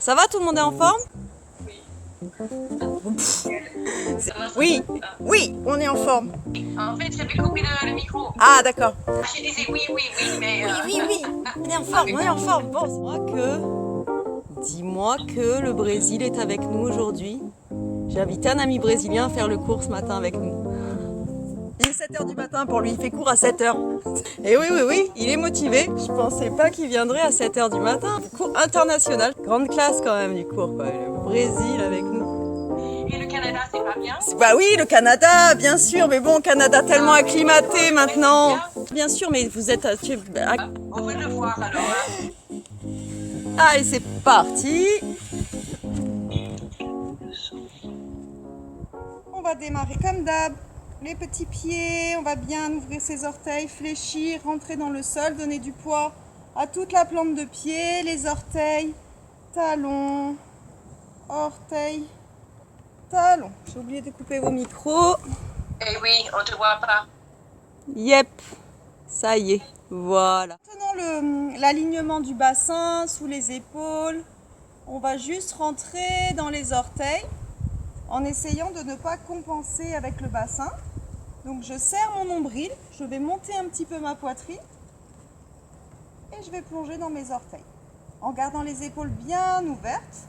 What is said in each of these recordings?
Ça va, tout le monde est en forme? Oui, oui, on est en forme. En fait, j'avais coupé le micro. Ah, d'accord. Je disais oui, oui, oui, mais... Oui, on est en forme, on est en forme. Bon, dis-moi que le Brésil est avec nous aujourd'hui. J'ai invité un ami brésilien à faire le cours ce matin avec nous. Il est 7h du matin pour lui, il fait cours à 7h. Et oui, il est motivé. Je pensais pas qu'il viendrait à 7h du matin. Cours international. Grande classe quand même du cours, quoi. Le Brésil avec nous. Et le Canada, c'est pas bien? Bah oui, le Canada, bien sûr, mais bon, Canada tellement acclimaté maintenant. Bien sûr, mais vous êtes... On veut le voir alors. Allez, c'est parti. On va démarrer comme d'hab. Les petits pieds, on va bien ouvrir ses orteils, fléchir, rentrer dans le sol, donner du poids à toute la plante de pied, les orteils, talons, orteils, talons. J'ai oublié de couper vos micros. Eh oui, on te voit pas. Yep, ça y est, voilà. Maintenant l'alignement du bassin sous les épaules, on va juste rentrer dans les orteils en essayant de ne pas compenser avec le bassin. Donc je serre mon nombril, je vais monter un petit peu ma poitrine et je vais plonger dans mes orteils en gardant les épaules bien ouvertes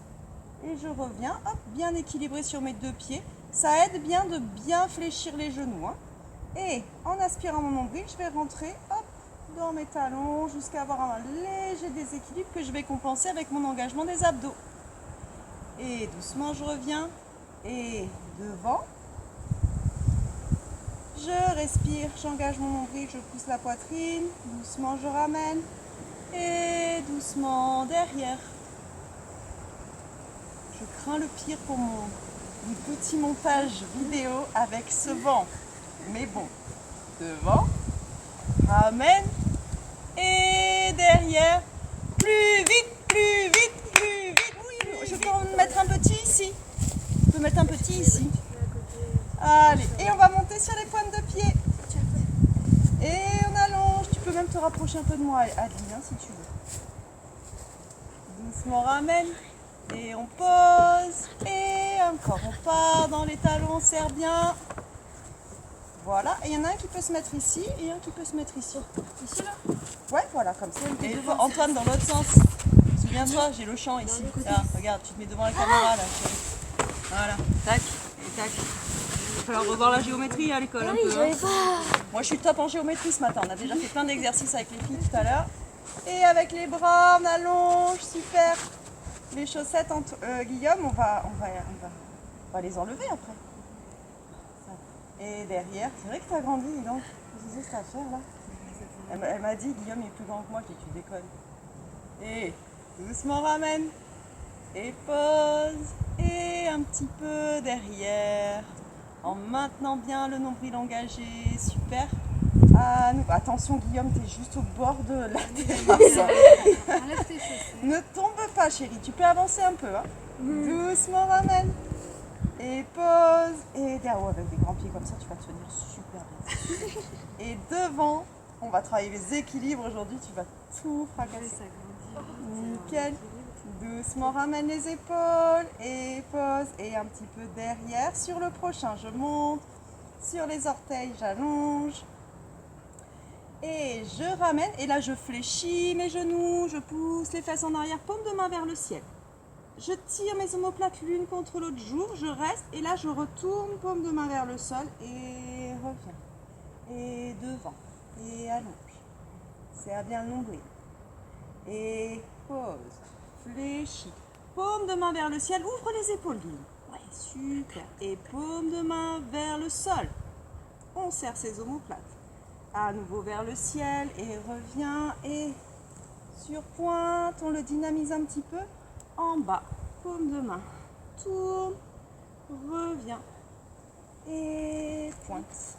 et je reviens hop, bien équilibré sur mes deux pieds. Ça aide bien de bien fléchir les genoux. Et en aspirant mon nombril, je vais rentrer hop, dans mes talons jusqu'à avoir un léger déséquilibre que je vais compenser avec mon engagement des abdos. Et doucement je reviens et devant. Je respire, j'engage mon nombril, je pousse la poitrine, doucement je ramène et doucement derrière. Je crains le pire pour mon petit montage vidéo avec ce vent. Mais bon, devant, ramène et derrière. Plus vite, plus vite, plus vite. Oui, je peux en mettre un petit ici. Je peux mettre un petit ici. Allez, et on va monter sur les pointes de pied. Et on allonge. Tu peux même te rapprocher un peu de moi, Adeline, si tu veux. Doucement ramène. Et on pose. Et encore, on part dans les talons, on serre bien. Voilà, et il y en a un qui peut se mettre ici et un qui peut se mettre ici. Ici là? Ouais, voilà, comme ça. Et Antoine dans l'autre sens. Souviens-toi, j'ai le champ ici. Là, regarde, tu te mets devant la caméra là, chérie. Voilà, tac, et tac. Il va falloir revoir la géométrie à l'école un peu. Moi je suis top en géométrie ce matin, on a déjà fait plein d'exercices avec les filles tout à l'heure. Et avec les bras, on allonge, super. Les chaussettes, Guillaume, on va les enlever après. Et derrière, c'est vrai que tu as grandi, dis donc. Qu'est-ce que c'est à faire là? Elle m'a dit, Guillaume est plus grand que moi, je dis, tu déconnes. Et doucement ramène. Et pose. Et un petit peu derrière. En maintenant bien le nombril engagé. Super. Attention Guillaume, t'es juste au bord de la terrasse. Ne tombe pas chérie, tu peux avancer un peu. Doucement ramène. Et pose. Et derrière, avec des grands pieds comme ça, tu vas tenir super bien. Et devant, on va travailler les équilibres aujourd'hui, tu vas tout fracasser. Nickel. Doucement ramène les épaules et pose. Et un petit peu derrière sur le prochain. Je monte sur les orteils, j'allonge. Et je ramène. Et là, je fléchis mes genoux, je pousse les fesses en arrière, paume de main vers le ciel. Je tire mes omoplates l'une contre l'autre, j'ouvre, je reste. Et là, je retourne, paume de main vers le sol et reviens. Et devant. Et allonge. Serre bien le nombril. Et pose. Fléchis. Paume de main vers le ciel. Ouvre les épaules, Lily. Ouais, super. Et paume de main vers le sol. On serre ses omoplates. À nouveau vers le ciel. Et revient. Et sur pointe. On le dynamise un petit peu. En bas. Paume de main. Tourne. Revient. Et pointe.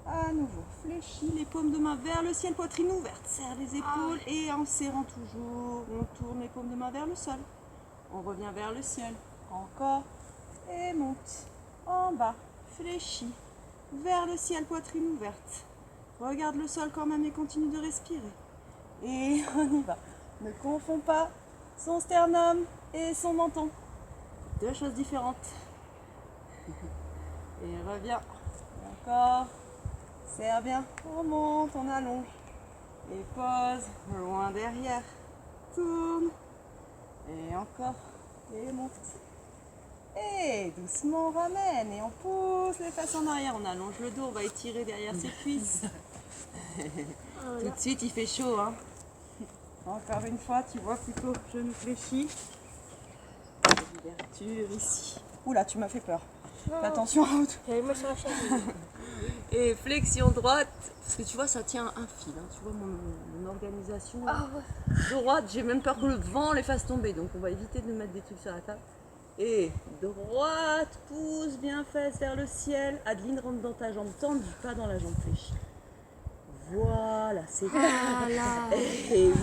À nouveau, fléchis les paumes de main vers le ciel, poitrine ouverte, serre les épaules et en serrant toujours, on tourne les paumes de main vers le sol. On revient vers le ciel, encore, et monte, en bas, fléchis, vers le ciel, poitrine ouverte. Regarde le sol quand même et continue de respirer. Et on y va. Ne confonds pas son sternum et son menton. Deux choses différentes. Et reviens. Et encore. Serre bien. On monte, on allonge. Et pose. Loin derrière. Tourne. Et encore. Et monte. Et doucement on ramène. Et on pousse les fesses en arrière. On allonge le dos. On va étirer derrière ses cuisses. Tout de suite il fait chaud. Hein. Encore une fois, tu vois plutôt genou fléchi. Ouverture ici. Oula, tu m'as fait peur. Fais attention à haute. Moi sur la chaise. Et flexion droite. Parce que tu vois, ça tient un fil. Hein. Tu vois mon organisation. Ah ouais. Droite, j'ai même peur que le vent les fasse tomber. Donc on va éviter de mettre des trucs sur la table. Et droite, pousse bien fesses vers le ciel. Adeline, rentre dans ta jambe tendue, pas dans la jambe fléchie. Voilà, c'est Ah là. Et oui.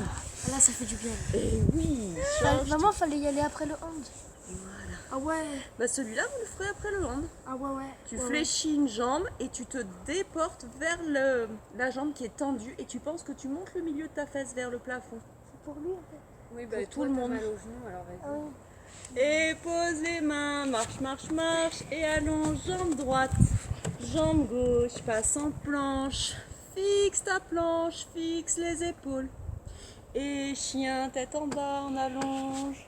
Ah là, ça fait du bien. Et oui, change. Maman, fallait y aller après le hand. Voilà. Ah ouais. Bah celui-là, vous le ferez après le hand. Ah ouais, ouais. Tu Ouais, fléchis une jambe et tu te déportes vers la jambe qui est tendue et tu penses que tu montes le milieu de ta fesse vers le plafond. ouais. C'est pour lui en fait. Oui, bah, Pour toi, tout le t'as monde. mal au genou, alors vas-y. Ah ouais. Et pose les mains, marche, marche, marche et allonge, jambe droite, jambe gauche, passe en planche, fixe ta planche, fixe les épaules. Et chien, tête en bas, on allonge.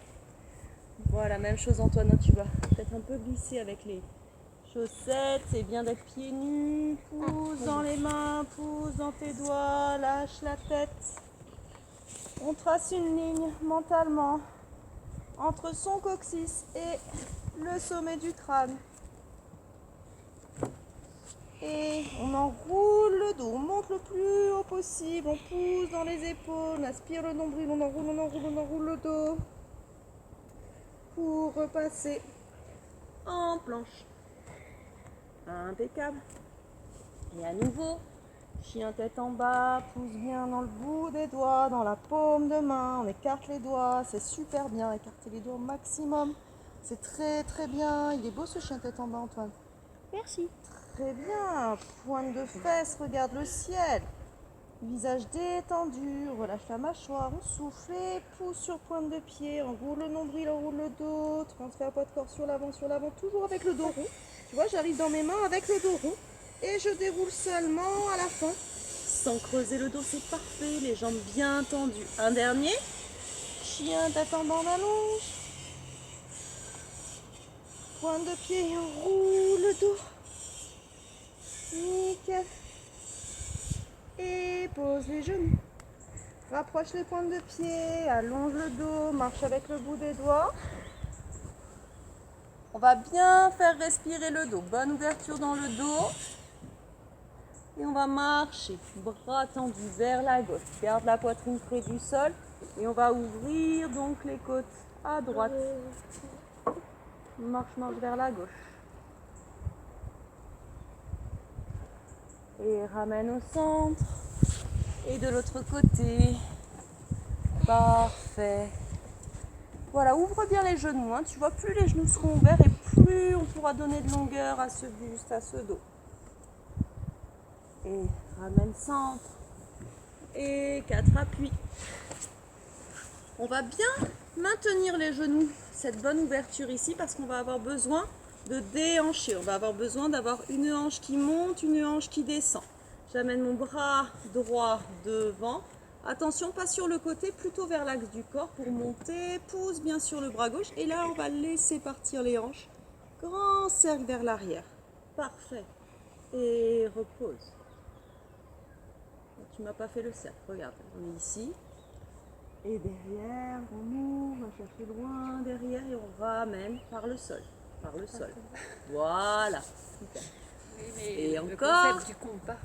Voilà, même chose Antoine, tu vas peut-être un peu glisser avec les chaussettes, c'est bien d'être pieds nus, pousse dans les mains, pousse dans tes doigts, lâche la tête. On trace une ligne mentalement entre son coccyx et le sommet du crâne. Et on enroule le dos, on monte le plus haut possible, on pousse dans les épaules, on aspire le nombril, on enroule le dos pour repasser en planche. Impeccable. Et à nouveau, chien tête en bas, pousse bien dans le bout des doigts, dans la paume de main, on écarte les doigts, c'est super bien, écartez les doigts au maximum. C'est très très bien, il est beau ce chien tête en bas Antoine. Merci. Très bien, pointe de fesses, regarde le ciel. Visage détendu, relâche la mâchoire, on souffle et pousse sur pointe de pied, on roule le nombril, on roule le dos, transfert poids de corps sur l'avant, toujours avec le dos rond. Tu vois, j'arrive dans mes mains avec le dos rond et je déroule seulement à la fin. Sans creuser le dos, c'est parfait, les jambes bien tendues. Un dernier, chien tête en bas, on allonge. Pointe de pied, on roule le dos. Nickel. Et pose les genoux. Rapproche les pointes de pied, allonge le dos, marche avec le bout des doigts. On va bien faire respirer le dos. Bonne ouverture dans le dos. Et on va marcher, bras tendus vers la gauche. Garde la poitrine près du sol. Et on va ouvrir donc les côtes à droite. Marche, marche vers la gauche. Et ramène au centre. Et de l'autre côté. Parfait. Voilà, ouvre bien les genoux. Hein. Tu vois, plus les genoux seront ouverts et plus on pourra donner de longueur à ce buste, à ce dos. Et ramène centre. Et 4 appuis. On va bien maintenir les genoux, cette bonne ouverture ici, parce qu'on va avoir besoin de déhancher. On va avoir besoin d'avoir une hanche qui monte, une hanche qui descend. J'amène mon bras droit devant. Attention, pas sur le côté, plutôt vers l'axe du corps pour monter. Pousse bien sur le bras gauche. Et là, on va laisser partir les hanches. Grand cercle vers l'arrière. Parfait. Et repose. Tu m'as pas fait le cercle. Regarde, on est ici. Et derrière, on ouvre, on va chercher loin derrière et on ramène par le sol. Par le sol. Voilà. Super. Oui, mais Et le encore. concept du compas.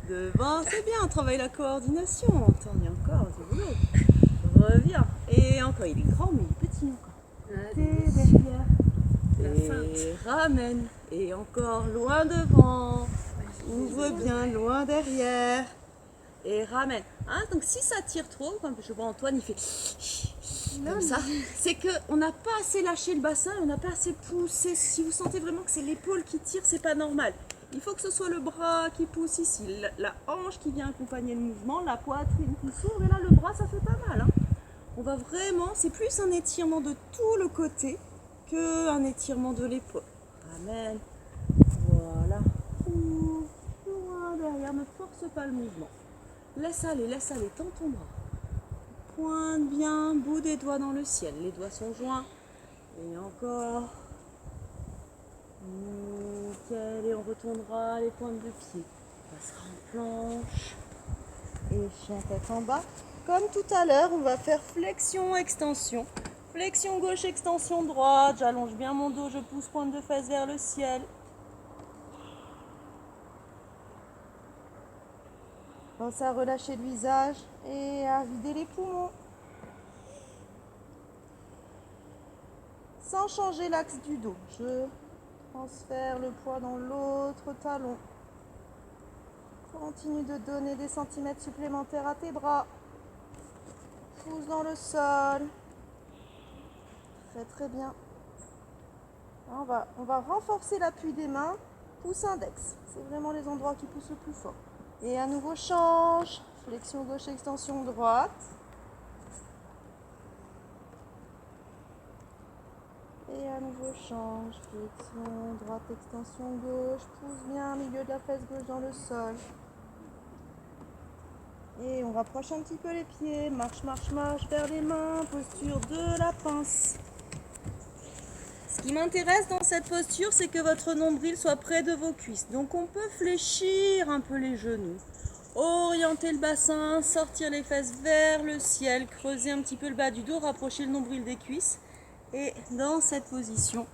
Devant, c'est bien, on travaille la coordination. Attends, il y a encore du boulot. Reviens. Et encore, il est grand, mais il est petit encore. Et derrière. Et ramène. Et encore loin devant. Ouvre bien, loin derrière. Et ramène. Hein, donc si ça tire trop, comme je vois Antoine, il fait comme ça, c'est qu'on n'a pas assez lâché le bassin, on n'a pas assez poussé. Si vous sentez vraiment que c'est l'épaule qui tire, c'est pas normal. Il faut que ce soit le bras qui pousse ici, la hanche qui vient accompagner le mouvement, la poitrine qui s'ouvre, et là le bras ça fait pas mal. Hein. On va vraiment, c'est plus un étirement de tout le côté qu'un étirement de l'épaule. Ramène. Voilà. Ouh, loin derrière, ne force pas le mouvement. Laisse aller, tends ton bras. Pointe bien, bout des doigts dans le ciel. Les doigts sont joints. Et encore. Nickel. Et on retournera les pointes de pied. On passera en planche. Et chien tête en bas. Comme tout à l'heure, on va faire flexion, extension. Flexion gauche, extension droite. J'allonge bien mon dos, je pousse pointe de fesses vers le ciel. Pense à relâcher le visage et à vider les poumons. Sans changer l'axe du dos. Je transfère le poids dans l'autre talon. Continue de donner des centimètres supplémentaires à tes bras. Pousse dans le sol. Très très bien. On va renforcer l'appui des mains. Pouce index. C'est vraiment les endroits qui poussent le plus fort. Et à nouveau change. Flexion gauche, extension droite. Et à nouveau change. Flexion droite, extension gauche. Pousse bien milieu de la fesse gauche dans le sol. Et on rapproche un petit peu les pieds. Marche, marche, marche vers les mains. Posture de la pince. Ce qui m'intéresse dans cette posture, c'est que votre nombril soit près de vos cuisses. Donc on peut fléchir un peu les genoux, orienter le bassin, sortir les fesses vers le ciel, creuser un petit peu le bas du dos, rapprocher le nombril des cuisses. Et dans cette position,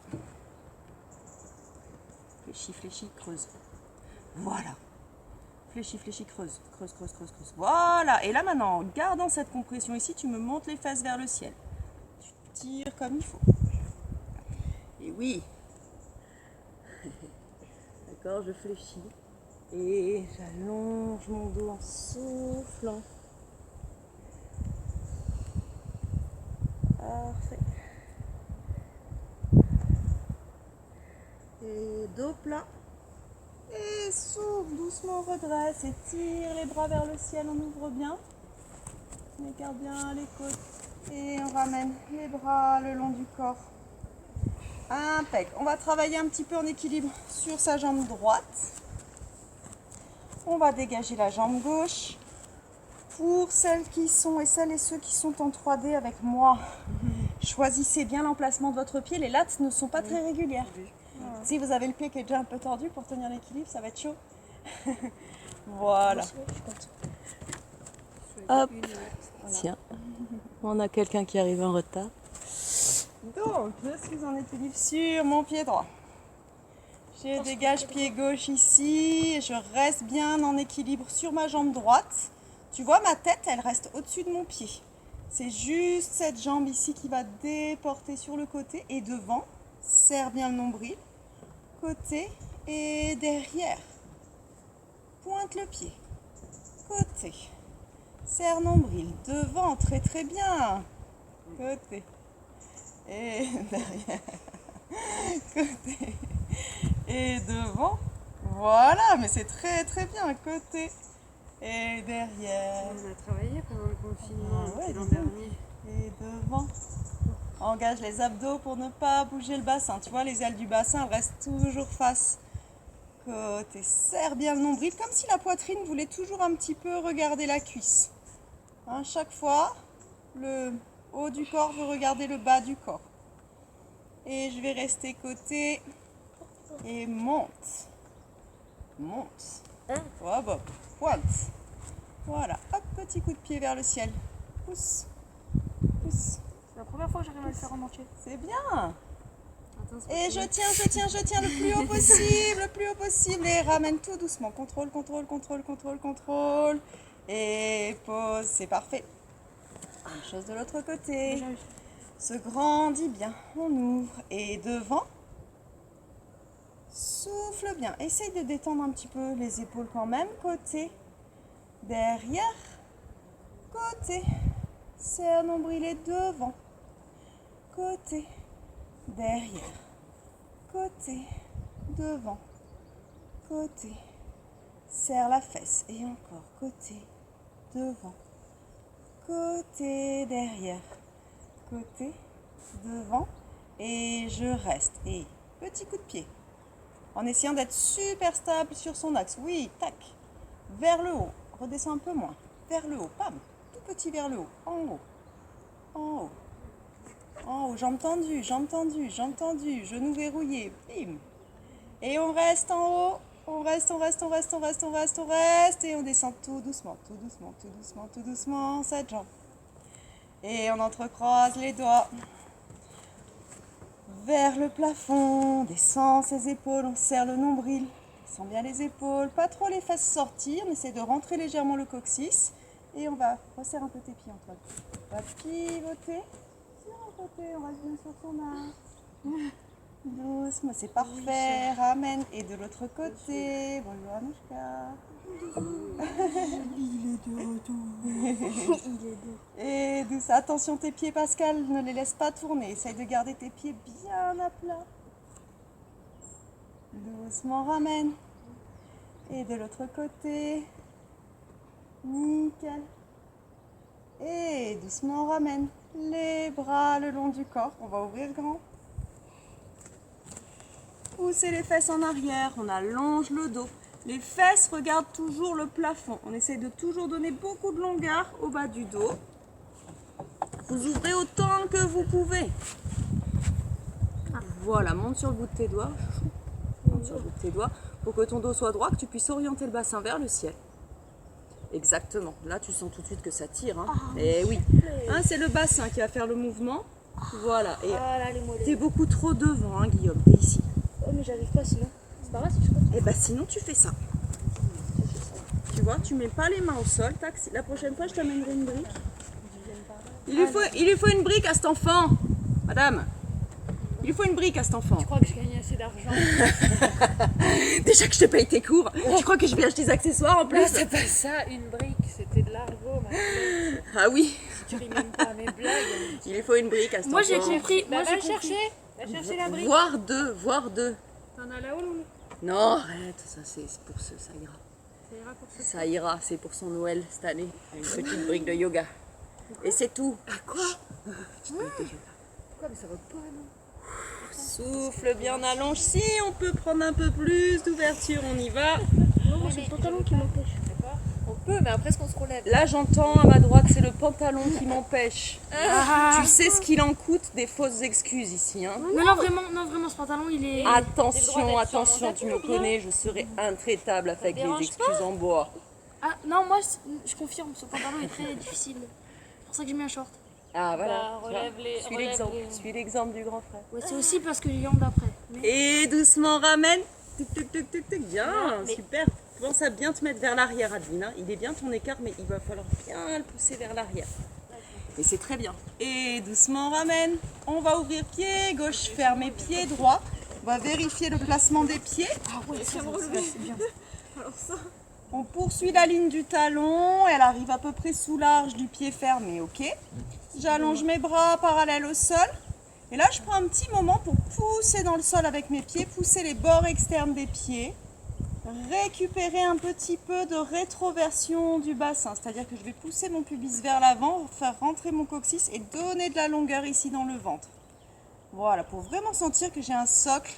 fléchis, fléchis, creuse. Voilà. Fléchis, fléchis, creuse, creuse, creuse, creuse, creuse. Voilà. Et là maintenant, en gardant cette compression ici, tu me montes les fesses vers le ciel. Tu tires comme il faut. Et oui. D'accord, je fléchis. Et j'allonge mon dos en soufflant. Parfait. Et dos plat. Et souffle, doucement redresse. Et tire les bras vers le ciel, on ouvre bien. On écarte bien les côtes. Et on ramène les bras le long du corps. Impec. On va travailler un petit peu en équilibre sur sa jambe droite. On va dégager la jambe gauche. Pour celles et ceux qui sont en 3D avec moi, choisissez bien l'emplacement de votre pied. Les lattes ne sont pas très régulières. Si vous avez le pied qui est déjà un peu tordu, pour tenir l'équilibre, ça va être chaud. Voilà. Hop. Tiens, on a quelqu'un qui arrive en retard. Donc, je suis en équilibre sur mon pied droit. Je dégage pied gauche ici. Et je reste bien en équilibre sur ma jambe droite. Tu vois, ma tête, elle reste au-dessus de mon pied. C'est juste cette jambe ici qui va déporter sur le côté. Et devant, serre bien le nombril. Côté et derrière. Pointe le pied. Côté. Serre nombril. Devant, très très bien. Côté. Et derrière. Côté. Et devant. Voilà, mais c'est très très bien. Côté. Et derrière. On a travaillé pendant le confinement Ouais, l'an dis donc. dernier. Et devant. Engage les abdos pour ne pas bouger le bassin. Tu vois, les ailes du bassin restent toujours face. Côté. Serre bien le nombril, comme si la poitrine voulait toujours un petit peu regarder la cuisse. Hein, chaque fois, le haut du corps veut regarder le bas du corps. Et je vais rester côté. Et monte. Monte. Hop, hop. Pointe. Voilà. Hop, petit coup de pied vers le ciel. Pousse. Pousse. C'est la première fois que j'arrive à le faire en entier. C'est bien. Attends, c'est Et pas je tiens le plus haut possible, le plus haut possible. Et ramène tout doucement. Contrôle, contrôle, contrôle, contrôle, contrôle. Et pose, c'est parfait. Même chose de l'autre côté. Se grandit bien. On ouvre. Et devant. Souffle bien. Essaye de détendre un petit peu les épaules quand même. Côté. Derrière. Côté. Serre nombril et devant. Côté. Derrière. Côté. Devant. Côté. Serre la fesse. Et encore. Côté. Devant. côté, derrière, côté, devant, et je reste. Et petit coup de pied, en essayant d'être super stable sur son axe. Oui, tac, vers le haut, redescends un peu moins, vers le haut, pam, tout petit vers le haut, en haut, en haut, en haut, jambes tendues, jambes tendues, jambes tendues, genoux verrouillés, bim. Et on reste en haut, on reste, on reste, on reste, on reste, on reste, on reste, et on descend tout doucement, tout doucement, tout doucement, tout doucement, cette jambe. Et on entrecroise les doigts vers le plafond, descend ses épaules, on serre le nombril, descend bien les épaules, pas trop les fesses sortir, on essaie de rentrer légèrement le coccyx, et on va resserre un peu tes pieds, Antoine. On va pivoter sur un côté, on reste bien sur son axe. Doucement, c'est parfait, ramène. Et de l'autre côté, bonjour Anouchka. Il est de retour. Et douce, attention tes pieds Pascal, ne les laisse pas tourner. Essaye de garder tes pieds bien à plat. Doucement ramène. Et de l'autre côté. Nickel. Et doucement ramène. Les bras le long du corps. On va ouvrir grand. Poussez les fesses en arrière, on allonge le dos. Les fesses regardent toujours le plafond. On essaie de toujours donner beaucoup de longueur au bas du dos. Vous ouvrez autant que vous pouvez. Voilà, monte sur le bout de tes doigts. Monte sur le bout de tes doigts pour que ton dos soit droit, que tu puisses orienter le bassin vers le ciel. Exactement. Là, tu sens tout de suite que ça tire. Hein. Et oui. Hein, c'est le bassin qui va faire le mouvement. Voilà. Et t'es beaucoup trop devant, hein, Guillaume. T'es ici. Oh, mais j'arrive pas sinon. C'est pas grave si je comprends. Et bah sinon tu fais ça. Tu vois, tu mets pas les mains au sol. Tac, la prochaine fois je t'amènerai une brique. Il lui faut une brique à cet enfant. Madame, il lui faut une brique à cet enfant. Tu crois que je gagne assez d'argent? Déjà que je te paye tes cours, tu crois que je vais acheter des accessoires en plus? Non, c'est pas ça, une brique, c'était de l'argot, ma fille. Ah oui. Tu ris même pas à mes blagues. Il lui faut une brique à cet enfant. Moi j'ai compris. Moi j'ai cherché. Va chercher la brique. Voire deux, voire deux. T'en as là-haut, Loulou? Non, arrête, ça c'est pour ça ira. Ça ira pour ce Ça ira, c'est pour son Noël cette année. Une petite brique de yoga. Et c'est tout. Ah quoi? Petite brique de yoga. Pourquoi? Mais ça va pas, non? Souffle bien, allonge. Si on peut prendre un peu plus d'ouverture, on y va. Non, moi c'est le pantalon qui m'empêche. D'accord. On peut, mais après, est-ce qu'on se relève? Là, j'entends à ma droite, c'est le pantalon qui m'empêche. Tu sais ce qu'il en coûte des fausses excuses ici. Hein. Non, vraiment, ce pantalon, il est... Attention, attention, tu me connais, je serai intraitable avec les excuses en bois. Ah, non, moi, je confirme, ce pantalon est très difficile. C'est pour ça que j'ai mis un short. Ah voilà, Bah, relève les- suis relève l'exemple, les- suis l'exemple du grand frère. Ouais, c'est aussi parce que j'ai jambes d'après. Mais... Et doucement ramène. Tic, tic, tic, tic, tic. Bien, Mais- super. Pense à bien te mettre vers l'arrière, Adeline. Hein. Il est bien ton écart, mais il va falloir bien le pousser vers l'arrière. Et c'est très bien. Et doucement ramène. On va ouvrir pied gauche, fermer pied droit. On va vérifier le placement des pieds. Ah ouais, ça c'est bien. On poursuit la ligne du talon. Elle arrive à peu près sous l'arche du pied fermé, ok? J'allonge mes bras parallèles au sol. Et là, je prends un petit moment pour pousser dans le sol avec mes pieds, pousser les bords externes des pieds. Récupérer un petit peu de rétroversion du bassin, c'est-à-dire que je vais pousser mon pubis vers l'avant, faire rentrer mon coccyx et donner de la longueur ici dans le ventre. Voilà, pour vraiment sentir que j'ai un socle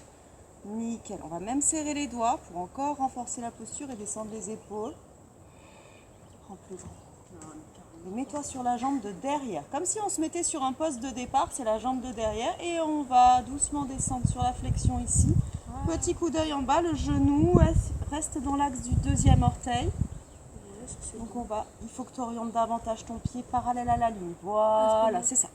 nickel. On va même serrer les doigts pour encore renforcer la posture et descendre les épaules. Prends plus grand. Et mets-toi sur la jambe de derrière, comme si on se mettait sur un poste de départ, c'est la jambe de derrière et on va doucement descendre sur la flexion ici. Petit coup d'œil en bas, le genou reste dans l'axe du deuxième orteil. Donc il faut que tu orientes davantage ton pied parallèle à la ligne. Voilà, c'est ça.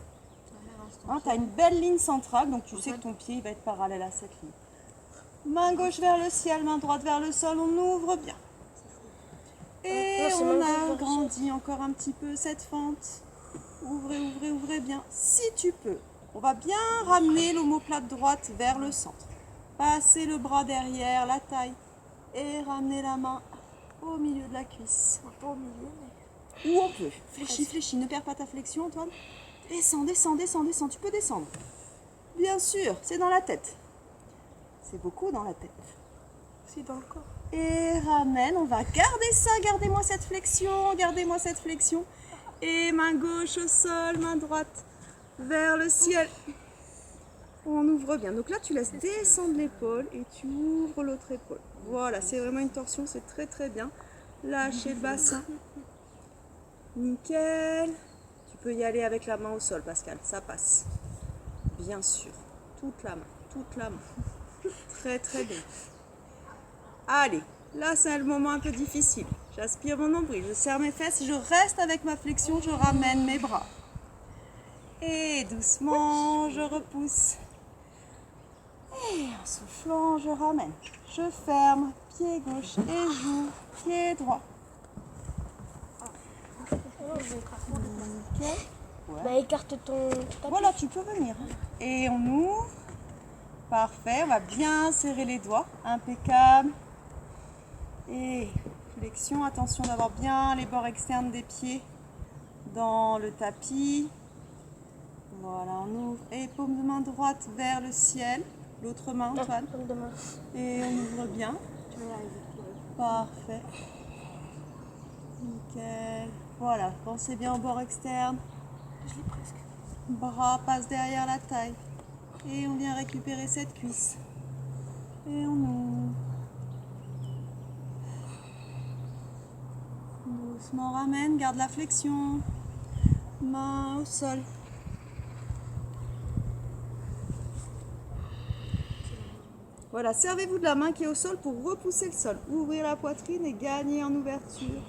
Hein, tu as une belle ligne centrale, donc tu sais que ton pied il va être parallèle à cette ligne. Main gauche vers le ciel, main droite vers le sol, on ouvre bien. Et on agrandit encore un petit peu cette fente. Ouvrez, ouvrez, ouvrez bien. Si tu peux, on va bien ramener l'omoplate droite vers le centre. Passez le bras derrière, la taille, et ramenez la main au milieu de la cuisse. Pas au milieu, mais... Où on peut. Fléchis, fléchis, ne perds pas ta flexion, Antoine. Descends, descends, descends, descends, tu peux descendre. Bien sûr, c'est dans la tête. C'est beaucoup dans la tête. C'est dans le corps. Et ramène, on va garder ça, gardez-moi cette flexion, gardez-moi cette flexion. Et main gauche au sol, main droite vers le ciel. On ouvre bien. Donc là, tu laisses descendre l'épaule et tu ouvres l'autre épaule. Voilà, c'est vraiment une torsion, c'est très très bien. Lâchez le bassin. Nickel. Tu peux y aller avec la main au sol, Pascal, ça passe. Bien sûr. Toute la main, toute la main. Très très bien. Allez, là c'est le moment un peu difficile. J'aspire mon nombril, je serre mes fesses, je reste avec ma flexion, je ramène mes bras. Et doucement, je repousse. Et en soufflant, je ramène. Je ferme, pied gauche et j'ouvre, pied droit. Nickel. Ouais. Bah, écarte ton tapis. Voilà, tu peux venir. Et on ouvre. Parfait, on va bien serrer les doigts. Impeccable. Et flexion, attention d'avoir bien les bords externes des pieds dans le tapis. Voilà, on ouvre. Et paume de main droite vers le ciel. L'autre main, Antoine. Comme demain. Et on ouvre bien. Tu vas y arriver. Parfait. Nickel. Voilà, pensez bien au bord externe. Je l'ai presque. Bras passe derrière la taille. Et on vient récupérer cette cuisse. Et on ouvre. Doucement ramène, garde la flexion. Main au sol. Voilà, servez-vous de la main qui est au sol pour repousser le sol. Ouvrir la poitrine et gagner en ouverture.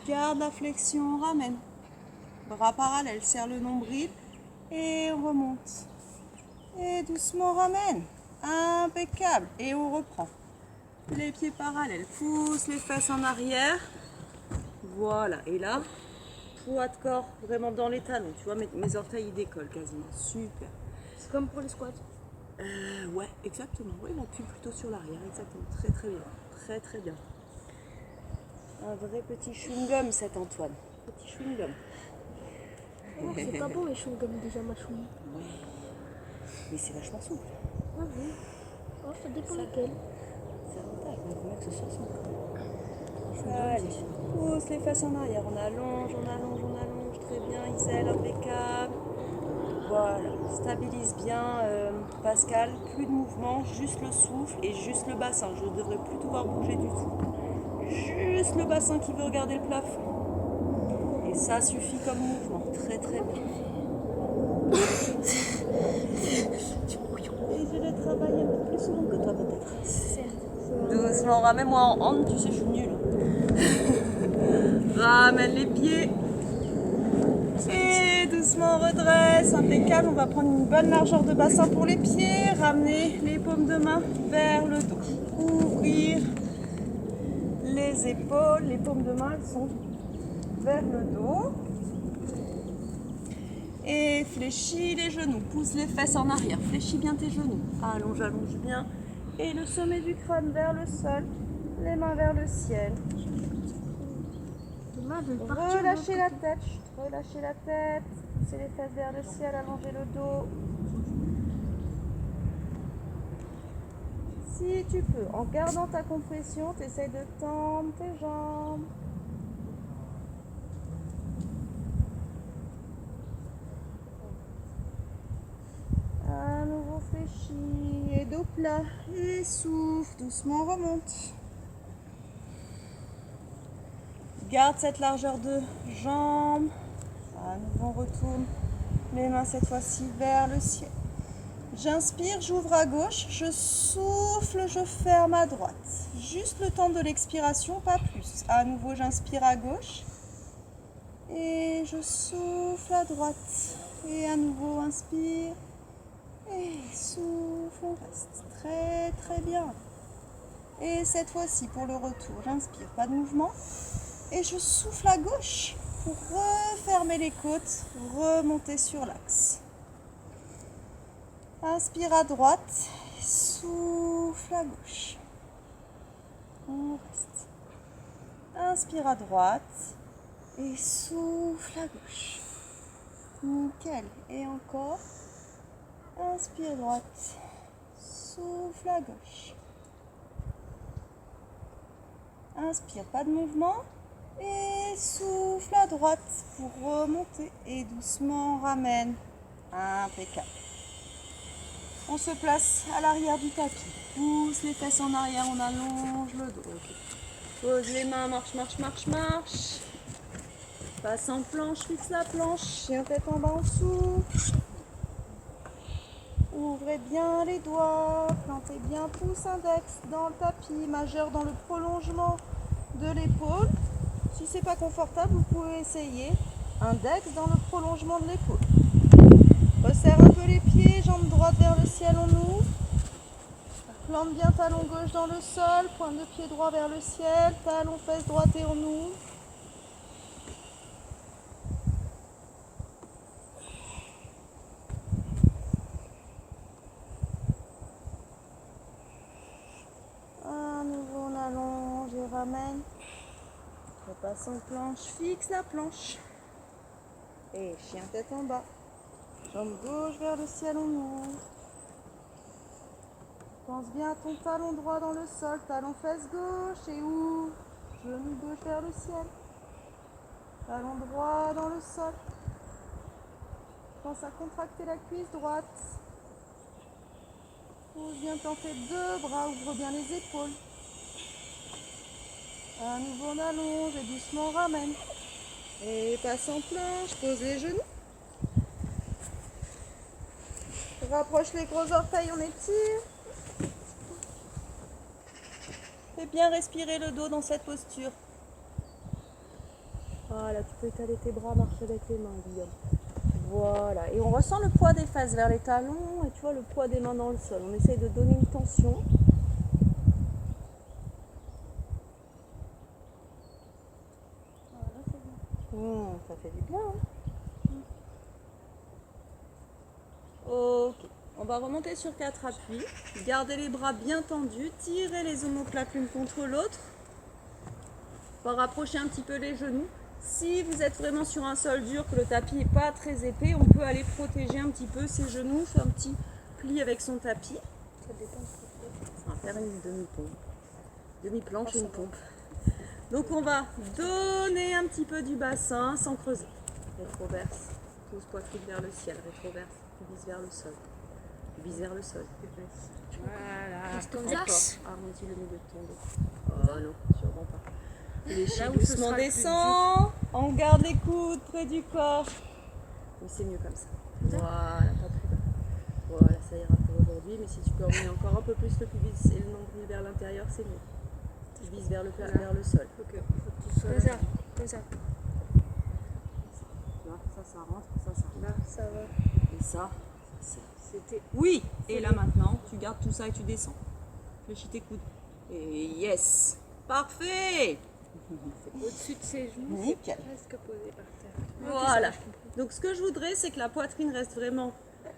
Garde la flexion, ramène. Bras parallèles, serre le nombril et on remonte. Et doucement ramène. Impeccable. Et on reprend. Les pieds parallèles, pousse les fesses en arrière. Voilà. Et là, poids de corps vraiment dans les talons. Tu vois, mes orteils ils décollent quasiment. Super. C'est comme pour les squats. Ouais, exactement. Oui, on appuie plutôt sur l'arrière. Exactement. Très très bien. Très très bien. Un vrai petit chewing-gum, cet Antoine. Petit chewing-gum. Oh, c'est pas bon les cheveux comme déjà ma chouille. Ouais. Mais c'est vachement souple. Ah oui. Oh, ça dépend lequel. C'est avantage, mais il faut mettre que ce soit souple. Allez, pousse les fesses en arrière. On allonge, on allonge, on allonge. Très bien, Isel, impeccable. Voilà, stabilise bien Pascal. Plus de mouvement, juste le souffle et juste le bassin. Je ne devrais plus devoir bouger du tout. Juste le bassin qui veut regarder le plafond. Et ça suffit comme mouvement. Très très bien. Et je vais travailler un peu plus souvent que toi peut-être. Doucement, ramène-moi en hand, tu sais, je suis nulle. Ramène les pieds. Et doucement, redresse, impeccable. On va prendre une bonne largeur de bassin pour les pieds. Ramener les paumes de main vers le dos. Ouvrir les épaules, les paumes de main elles sont vers le dos. Et fléchis les genoux, pousse les fesses en arrière, fléchis bien tes genoux. Allonge, allonge bien. Et le sommet du crâne vers le sol, les mains vers le ciel. Relâchez la tête, relâchez la tête. Poussez les fesses vers le ciel, allongez le dos. Si tu peux, en gardant ta compression, tu essaies de tendre tes jambes. À nouveau fléchi et dos plat. Et souffle, doucement remonte. Garde cette largeur de jambes. À nouveau on retourne les mains cette fois-ci vers le ciel. J'inspire, j'ouvre à gauche, je souffle, je ferme à droite. Juste le temps de l'expiration, pas plus. À nouveau, j'inspire à gauche et je souffle à droite. Et à nouveau, inspire et souffle, on reste. Très très bien. Et cette fois-ci, pour le retour, j'inspire, pas de mouvement. Et je souffle à gauche pour refermer les côtes, remonter sur l'axe. Inspire à droite, souffle à gauche. On reste. Inspire à droite et souffle à gauche. Nickel. Et encore. Inspire droite, souffle à gauche. Inspire, pas de mouvement. Et souffle à droite pour remonter. Et doucement ramène. Impeccable. On se place à l'arrière du tapis. Pousse les fesses en arrière, on allonge le dos. Okay. Pose les mains, marche, marche, marche, marche. Passe en planche, fixe la planche. Chien tête en bas en dessous. Ouvrez bien les doigts, plantez bien pouce index dans le tapis, majeur dans le prolongement de l'épaule. Si c'est pas confortable, vous pouvez essayer index dans le prolongement de l'épaule. Resserre un peu les pieds, jambes droites vers le ciel, on ouvre. Plante bien talon gauche dans le sol, pointe de pied droit vers le ciel, talon fesse droite et on ouvre. À nouveau on allonge et ramène. Repasse en planche, fixe la planche. Et chien tête en bas. Jambe gauche vers le ciel, on ouvre. Pense bien à ton talon droit dans le sol, talon fesse gauche et ouvre. Genou gauche vers le ciel. Talon droit dans le sol. Pense à contracter la cuisse droite. Pose bien planter deux bras, ouvre bien les épaules. À nouveau on allonge et doucement on ramène. Et passe en planche, pose les genoux. Rapproche les gros orteils, on étire. Fais bien respirer le dos dans cette posture. Voilà, tu peux étaler tes bras, marcher avec les mains, Guillaume. Voilà, et on ressent le poids des fesses vers les talons et tu vois le poids des mains dans le sol. On essaye de donner une tension. Voilà, c'est bien. Ça fait du bien. Hein. Ok, on va remonter sur 4 appuis. Gardez les bras bien tendus, tirez les omoplates l'une contre l'autre. On va rapprocher un petit peu les genoux. Si vous êtes vraiment sur un sol dur, que le tapis n'est pas très épais, on peut aller protéger un petit peu ses genoux, faire un petit pli avec son tapis. On va faire une demi-pompe. Demi-planche et une pompe. Donc on va donner un petit peu du bassin sans creuser. Rétroverse, pousse poitrine vers le ciel, rétroverse, pubis vers le sol. Pubis vers le sol. Voilà. Reste comme D'accord. ça. Arrondis le milieu de ton dos. Oh non, sûrement pas. L'échine doucement descend, on garde les coudes près du corps. Oui, c'est mieux comme ça. Voilà, pas plus bas. Voilà, ça ira pour aujourd'hui, mais si tu peux emmener encore un peu plus le pubis et le nombril vers l'intérieur, c'est mieux. Pubis vers le sol. Ok, faut que tu sois Comme ça, là. comme ça. Là, ça rentre, ça rentre. Là, ça va. Et ça, C'était. oui. Et là maintenant, tu gardes tout ça et tu descends. Fléchis tes coudes. Et yes. Parfait. Au-dessus de ses genoux, Nickel. c'est presque posé par terre. Voilà. Donc ce que je voudrais, c'est que la poitrine reste vraiment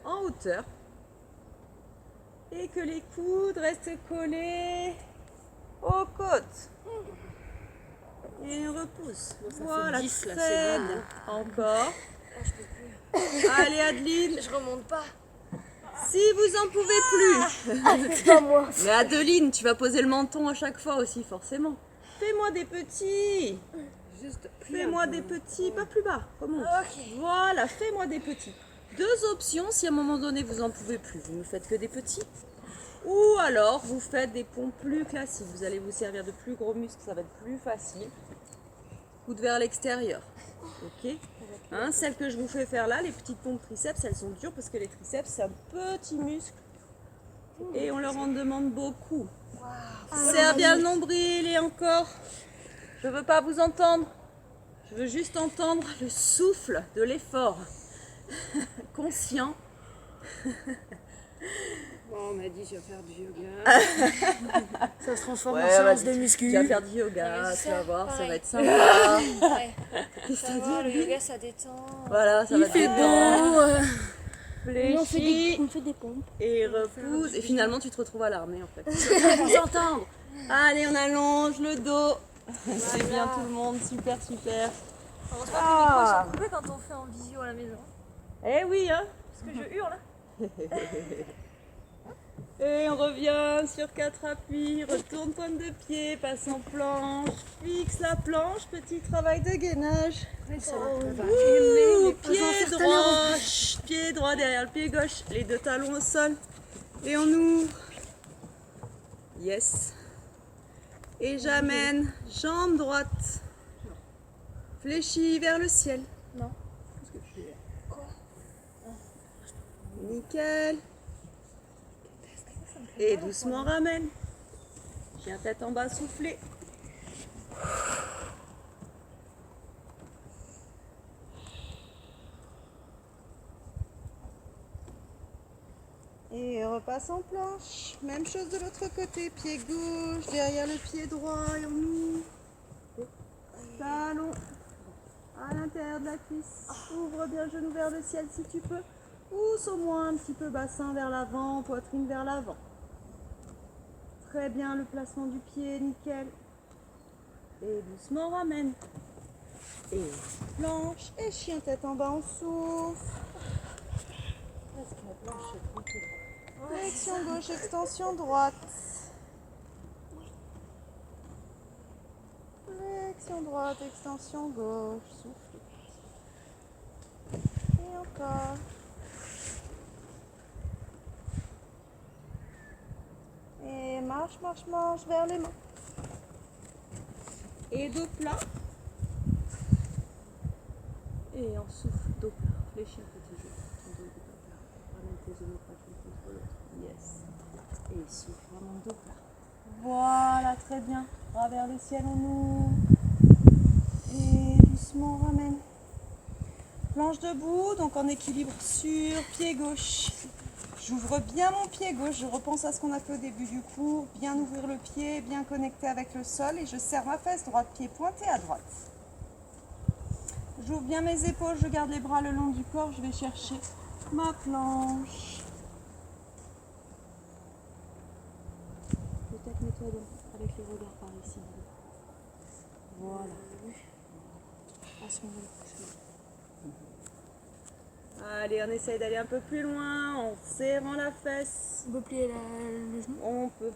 en hauteur. Et que les coudes restent collés aux côtes. Et on repousse. Voilà, 10, là, très c'est bon, bien. Encore. Ah, je peux plus. Allez Adeline, Je remonte pas. si vous en pouvez plus. C'est pas moi. Mais Adeline, tu vas poser le menton à chaque fois aussi, forcément. Fais-moi des petits. Juste Fais-moi des petits, pas plus bas. Remonte. Ok. Voilà, fais-moi des petits. Deux options, si à un moment donné vous en pouvez plus, vous ne faites que des petits. Ou alors vous faites des pompes plus classiques. Vous allez vous servir de plus gros muscles, ça va être plus facile. Coude vers l'extérieur. Ok. Hein, celles que je vous fais faire là, les petites pompes triceps, elles sont dures parce que les triceps c'est un petit muscle et on leur en demande beaucoup. Serre bien le nombril et encore. Je veux pas vous entendre. Je veux juste entendre le souffle de l'effort. Conscient. Bon, on m'a dit je vais faire du yoga. Ça se transforme Ouais, en séance vas-y. de muscu. Tu vas faire du yoga, Ouais, tu vas voir, ça pareil. va être sympa. Ouais. Qu'est-ce que Ça t'as va, dit, le yoga ça détend. Voilà, ça Il va te fait détendre. beau. Fléchis On fait des pompes. et repousse. Et finalement, tu te retrouves à l'armée en fait. Vous entendre. Allez, on allonge le dos. C'est bien tout le monde, super, super. On se voit que les micros sont coupés quand on fait en visio à la maison. Eh oui, hein. Parce que je hurle. Et on revient sur 4 appuis, retourne pointe de pied, passe en planche, fixe la planche, petit travail de gainage. Ouh, pied droit derrière le pied gauche, les deux talons au sol. Et on ouvre. Yes. Et j'amène jambe droite, fléchie vers le ciel. Non. Nickel. Et doucement ramène. Viens tête en bas, souffler. Et repasse en planche. Même chose de l'autre côté. Pied gauche derrière le pied droit et on ouvre. Talon à l'intérieur de la cuisse. Ouvre bien genou vers le ciel si tu peux. Pousse au moins un petit peu bassin vers l'avant, poitrine vers l'avant. Très bien le placement du pied, nickel. Et doucement ramène. Et planche et chien tête en bas, on souffle. Flexion gauche, extension droite. Flexion droite, extension gauche. Souffle. Et encore. Et marche, marche, marche vers les mains. Et dos plat. Et on souffle, dos plat. Fléchis un petit jeu. Ton dos est pas plat. Ramène tes omoplates l'une contre l'autre. Yes. Et souffle, vraiment dos plat. Voilà, très bien. Bras vers le ciel, on ouvre. Et doucement, on ramène. Planche debout, donc en équilibre sur pied gauche. J'ouvre bien mon pied gauche, je repense à ce qu'on a fait au début du cours, bien ouvrir le pied, bien connecté avec le sol et je serre ma fesse droite, pied pointé à droite. J'ouvre bien mes épaules, je garde les bras le long du corps, je vais chercher ma planche. Peut-être mets-toi donc avec le regard par ici. Voilà. À ce moment-là. Allez, on essaye d'aller un peu plus loin en serrant la fesse. On peut plier le genou. On peut.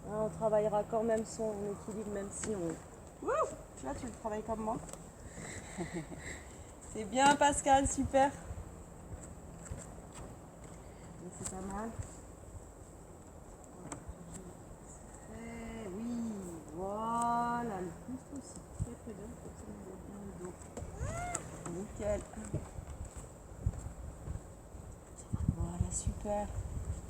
Ah, on travaillera quand même son équilibre, même si on... Wouh, là, tu le travailles comme moi. C'est bien, Pascal, super. C'est pas mal. Oui, voilà, le pouce aussi. Très bien, pour que ça nous aide bien le dos. Nickel. Voilà, super.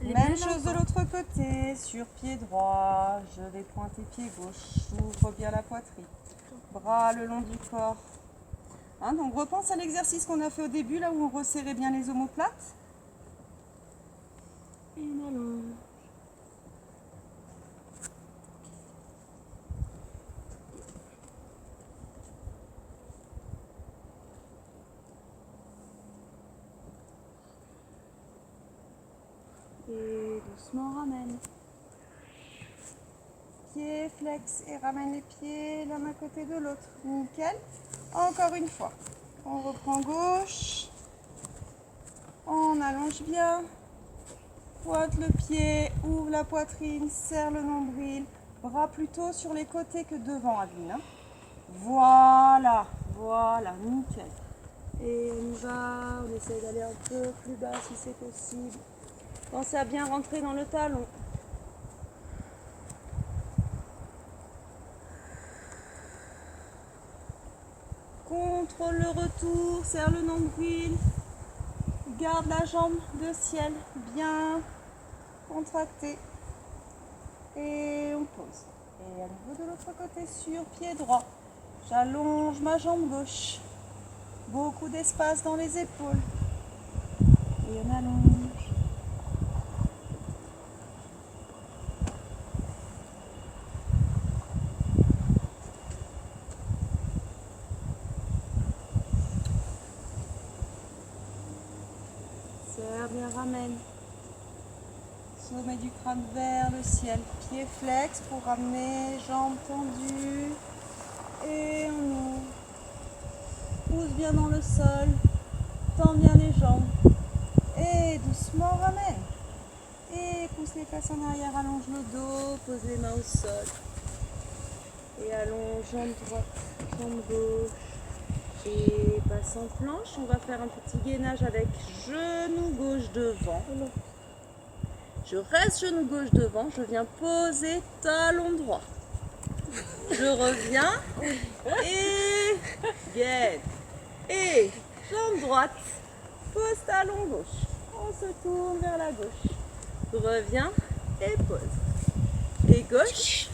Même chose de l'autre côté, sur pied droit, je vais pointer pied gauche, j'ouvre bien la poitrine, bras le long du corps. Hein, donc repense à l'exercice qu'on a fait au début, là où on resserrait bien les omoplates. Et on allonge. Et doucement ramène. Pied flex et ramène les pieds l'un à côté de l'autre. Nickel. Encore une fois. On reprend gauche. On allonge bien. Pointe le pied, ouvre la poitrine, serre le nombril. Bras plutôt sur les côtés que devant, Adeline. Hein. Voilà, voilà, nickel. Et on y va, on essaie d'aller un peu plus bas si c'est possible. Pensez à bien rentrer dans le talon. Contrôle le retour, serre le nombril. Garde la jambe de ciel bien contractée. Et on pose. Et à nouveau de l'autre côté sur pied droit. J'allonge ma jambe gauche. Beaucoup d'espace dans les épaules. Et on allonge. Serre bien, ramène. Sommet du crâne vers le ciel. Pied flex pour ramener, jambes tendues. Et on ouvre. Pousse bien dans le sol. tend bien les jambes. Et doucement, ramène. Et pousse les fesses en arrière, allonge le dos, pose les mains au sol. Et allonge, jambe droite, jambe gauche. Et passe en planche. On va faire un petit gainage avec genou gauche devant. Je reste genou gauche devant, je viens poser talon droit. Je reviens et gaine. Et jambe droite, pose talon gauche. On se tourne vers la gauche. Reviens et pose. Et gauche,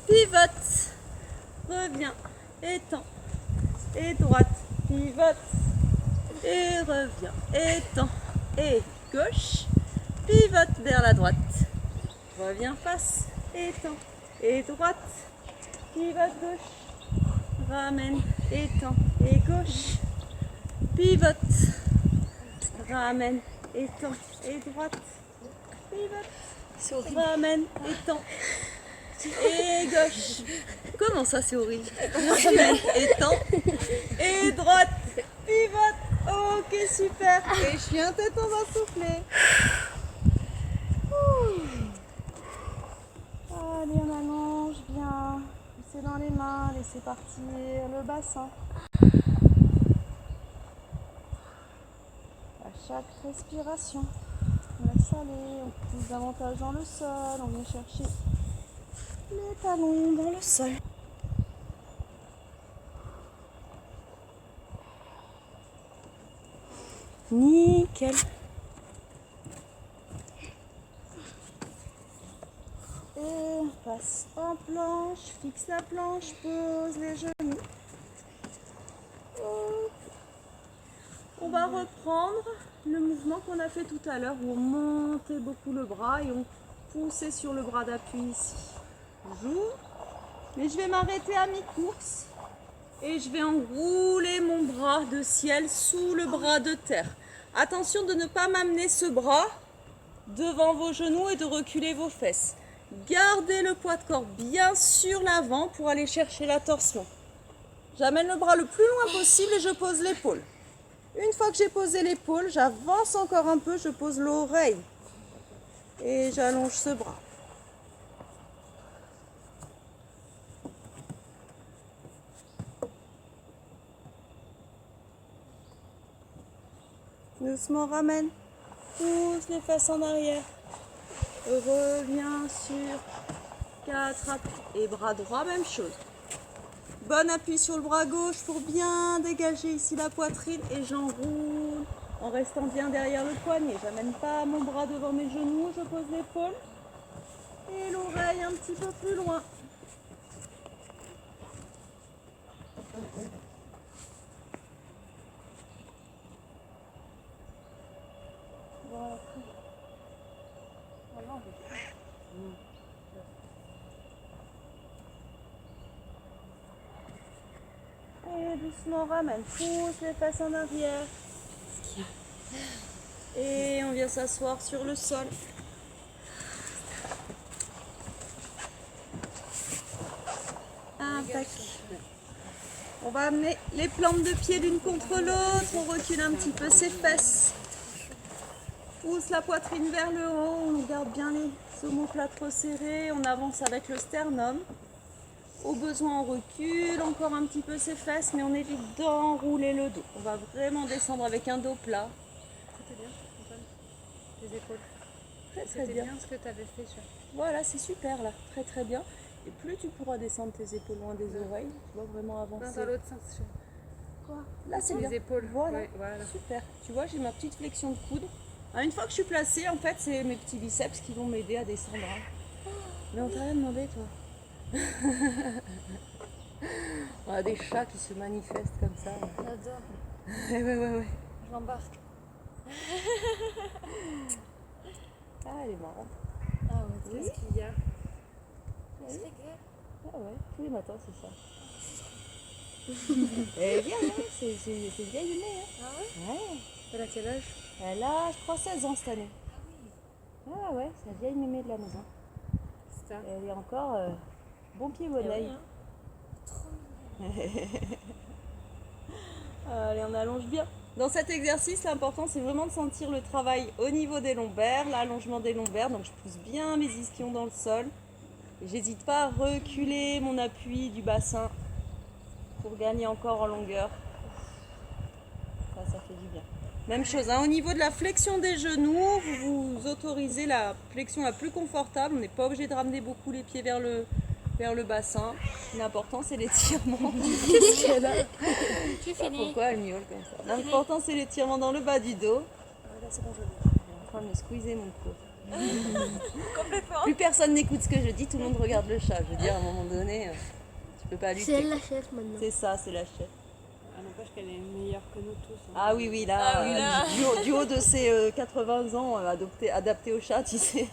pivote. Reviens, étends. Et droite, pivote. Et reviens, étends. Et gauche, pivote vers la droite. Reviens face, étends. Et droite, pivote gauche. Ramène, étends. Et gauche, pivote. Ramène, étends. Et droite, pivote. Ramène, étends. Et gauche. Comment ça, c'est horrible? Ramène, étends. Et droite, pivote. Ok, super. Et chien tête, on va souffler. Allez, on allonge bien. Poussez dans les mains, laissez partir le bassin. À chaque respiration, on laisse aller, on pousse davantage dans le sol, on vient chercher les talons dans le sol. Nickel. Et on passe en planche, fixe la planche, pose les genoux. On va reprendre le mouvement qu'on a fait tout à l'heure où on montait beaucoup le bras et on poussait sur le bras d'appui ici. J'ouvre, mais je vais m'arrêter à mi-course et je vais enrouler mon bras de ciel sous le bras de terre. Attention de ne pas m'amener ce bras devant vos genoux et de reculer vos fesses. Gardez le poids de corps bien sur l'avant pour aller chercher la torsion. J'amène le bras le plus loin possible et je pose l'épaule. Une fois que j'ai posé l'épaule, j'avance encore un peu, je pose l'oreille et j'allonge ce bras. Doucement, ramène. Pousse les fesses en arrière. Reviens sur 4 appuis. Et bras droit, même chose. Bon appui sur le bras gauche pour bien dégager ici la poitrine. Et j'enroule en restant bien derrière le poignet. J'amène pas mon bras devant mes genoux. Je pose l'épaule. Et l'oreille un petit peu plus loin. Voilà. Et doucement ramène, pousse les fesses en arrière. Et on vient s'asseoir sur le sol. Impec. On va amener les plantes de pied l'une contre l'autre. On recule un petit peu ses fesses. Pousse la poitrine vers le haut. On garde bien les omoplates serrés. On avance avec le sternum. Au besoin, on recule encore un petit peu ses fesses, mais on évite d'enrouler le dos. On va vraiment descendre avec un dos plat. C'était bien, Antoine. Les épaules. Très bien. Bien ce que tu avais fait. Voilà, c'est super là. Très bien. Et plus tu pourras descendre tes épaules loin des oreilles, tu vas vraiment avancer. Non, dans l'autre sens. Quoi? Là, c'est Les bien. épaules. Voilà. Ouais, voilà. Super. Tu vois, j'ai ma petite flexion de coude. Alors, une fois que je suis placée, en fait, c'est mes petits biceps qui vont m'aider à descendre. Hein. Mais on t'a rien demandé, toi. On a des chats qui se manifestent comme ça. J'adore. Ouais. Je l'embarque. Ah, elle est marrante. Ah ouais, Oui. Qu'est-ce qu'il y a? c'est réglé. Ah ouais, tous les matins, c'est ça. Elle est vieille, hein, c'est une vieille aînée. Hein. Ah ouais? Ouais. Elle a quel âge? Elle a, je crois, 16 ans cette année. Ah ouais, c'est la vieille mémé de la maison. C'est ça. Elle est encore bon pied, bon oeil. hein. Trop mignon. Allez, on allonge bien. Dans cet exercice, l'important c'est vraiment de sentir le travail au niveau des lombaires, l'allongement des lombaires. Donc je pousse bien mes ischions dans le sol. J'hésite pas à reculer mon appui du bassin pour gagner encore en longueur. Ça fait du bien. Même chose, hein, au niveau de la flexion des genoux, vous autorisez la flexion la plus confortable. On n'est pas obligé de ramener beaucoup les pieds vers le bassin. L'important c'est l'étirement. Qu'est-ce qu'elle a? Tu finis. Pourquoi elle miaule comme ça? L'important c'est l'étirement dans le bas du dos. Là, c'est bon, je Je suis en train de me squeezer mon pauvre. Complètement. Plus personne n'écoute ce que je dis, tout le monde regarde le chat. Je veux dire, à un moment donné, tu peux pas lutter. C'est elle la chef maintenant. C'est ça, c'est la chef. Ah, n'empêche qu'elle est meilleure que nous tous. hein. Ah oui, oui, là, du haut de ses 80 ans, adapté au chat, tu sais.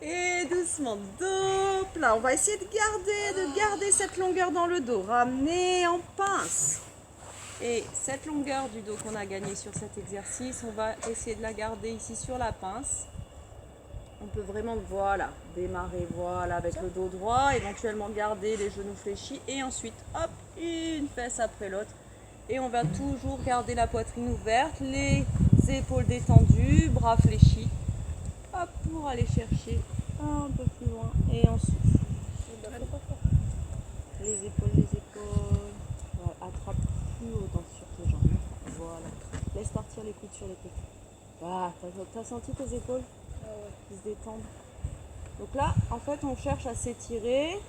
Et doucement, dos plat. On va essayer de garder cette longueur dans le dos. Ramener en pince. Et cette longueur du dos qu'on a gagnée sur cet exercice, on va essayer de la garder ici sur la pince. On peut vraiment, voilà, démarrer, voilà, avec le dos droit, éventuellement garder les genoux fléchis et ensuite, hop, une fesse après l'autre. Et on va toujours garder la poitrine ouverte, les épaules détendues, bras fléchis, hop, pour aller chercher un peu plus loin et on souffle. Les épaules, voilà, attrape plus haut sur tes jambes, voilà, laisse partir les coudes sur les côtés. Voilà, t'as senti tes épaules qui se détendent. Donc là, en fait, on cherche à s'étirer.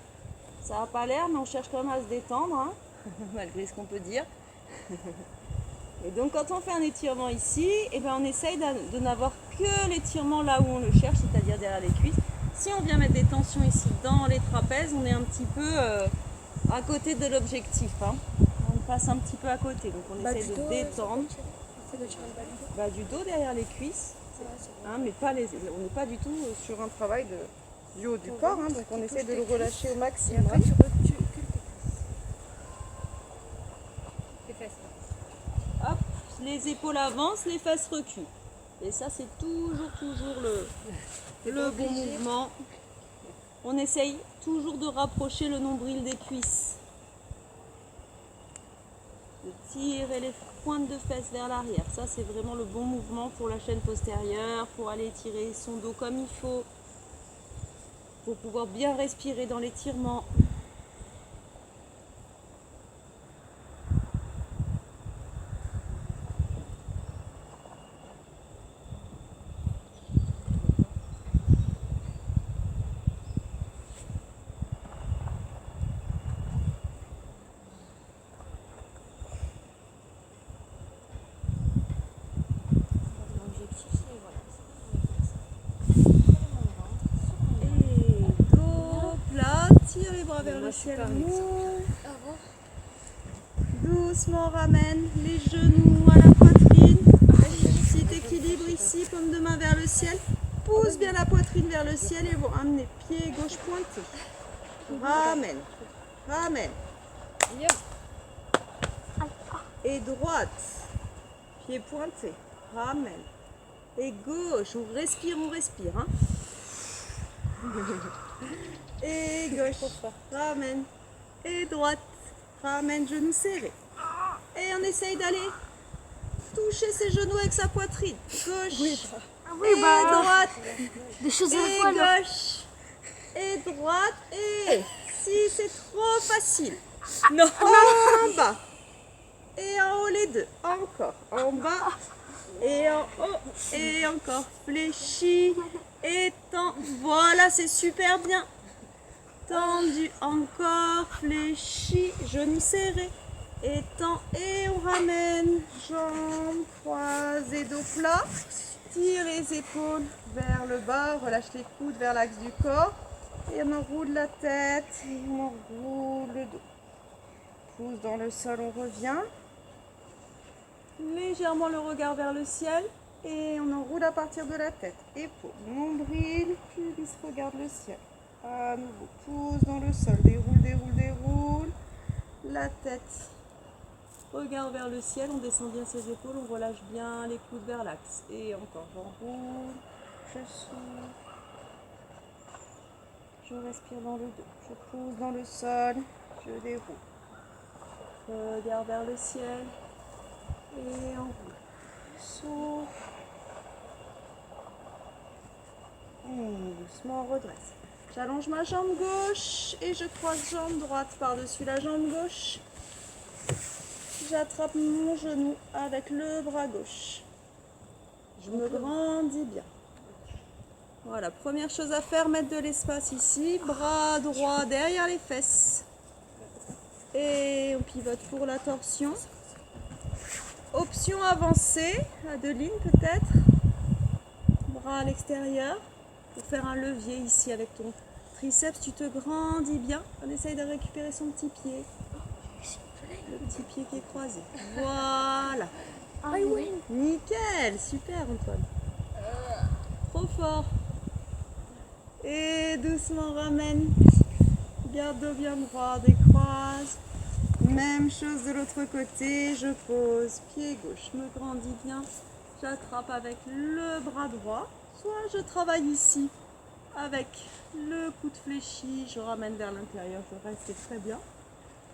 Ça n'a pas l'air, mais on cherche quand même à se détendre, hein, malgré ce qu'on peut dire. Et donc, quand on fait un étirement ici, eh ben, on essaye de n'avoir que l'étirement là où on le cherche, c'est-à-dire derrière les cuisses. Si on vient mettre des tensions ici dans les trapèzes, on est un petit peu à côté de l'objectif. Hein. On passe un petit peu à côté, donc on essaye de détendre. Bas du dos derrière les cuisses. Hein, mais pas on n'est pas du tout sur un travail du haut du corps, hein, donc on essaie de le relâcher au maximum. Après, tu recules tes fesses. Hop, les épaules avancent, les fesses reculent. Et ça, c'est toujours le bon mouvement. On essaye toujours de rapprocher le nombril des cuisses. De tirer les pointes de fesses vers l'arrière. Ça, c'est vraiment le bon mouvement pour la chaîne postérieure, pour aller étirer son dos comme il faut, pour pouvoir bien respirer dans l'étirement. Tire les bras vers le ciel. Doucement, ramène les genoux à la poitrine. Petit équilibre ici, paume de main vers le ciel. Pousse bien la poitrine vers le ciel et vous ramenez pied gauche pointé. Ramène, ramène. Et droite, pied pointé. Ramène. Et gauche, on respire. Hein. Et gauche, ramène. Et droite, ramène, genoux serrés. Et on essaye d'aller toucher ses genoux avec sa poitrine. Gauche, et droite, Des choses à la et fois là. gauche, et droite. Et si c'est trop facile, non. En bas. Et en haut les deux. Encore. En bas et en haut. Et encore. Fléchi. Étend. Voilà, c'est super bien. Tendu. Encore. Fléchi. Genoux serrés. Étend. Et on ramène. Jambes croisées, dos plat. Tire les épaules vers le bas. Relâche les coudes vers l'axe du corps. Et on enroule la tête. Et on enroule le dos. Pousse dans le sol, on revient. Légèrement le regard vers le ciel. Et on enroule à partir de la tête. Épaule, nombril, pubis, regarde le ciel. À nouveau, pousse dans le sol. Déroule. La tête. Regard vers le ciel, on descend bien ses épaules, on relâche bien les coudes vers l'axe. Et encore, j'enroule, je souffle. Je respire dans le dos. Je pousse dans le sol. Je déroule. Regard vers le ciel. Et on roule. Souffle. Doucement, on redresse. J'allonge ma jambe gauche et je croise jambe droite par-dessus la jambe gauche. J'attrape mon genou avec le bras gauche. Je me grandis bien. Voilà, première chose à faire, mettre de l'espace ici. Bras droit derrière les fesses. Et on pivote pour la torsion. Option avancée, à 2 lignes peut-être. Bras à l'extérieur. Pour faire un levier ici avec ton triceps, tu te grandis bien. On essaye de récupérer son petit pied. Le petit pied qui est croisé. Voilà. Ah oui. Nickel, super Antoine. Trop fort. Et doucement ramène. Garde dos bien droit, décroise. Même chose de l'autre côté. Je pose pied gauche, me grandis bien. J'attrape avec le bras droit. Soit je travaille ici avec le coude fléchi, je ramène vers l'intérieur, je reste très bien.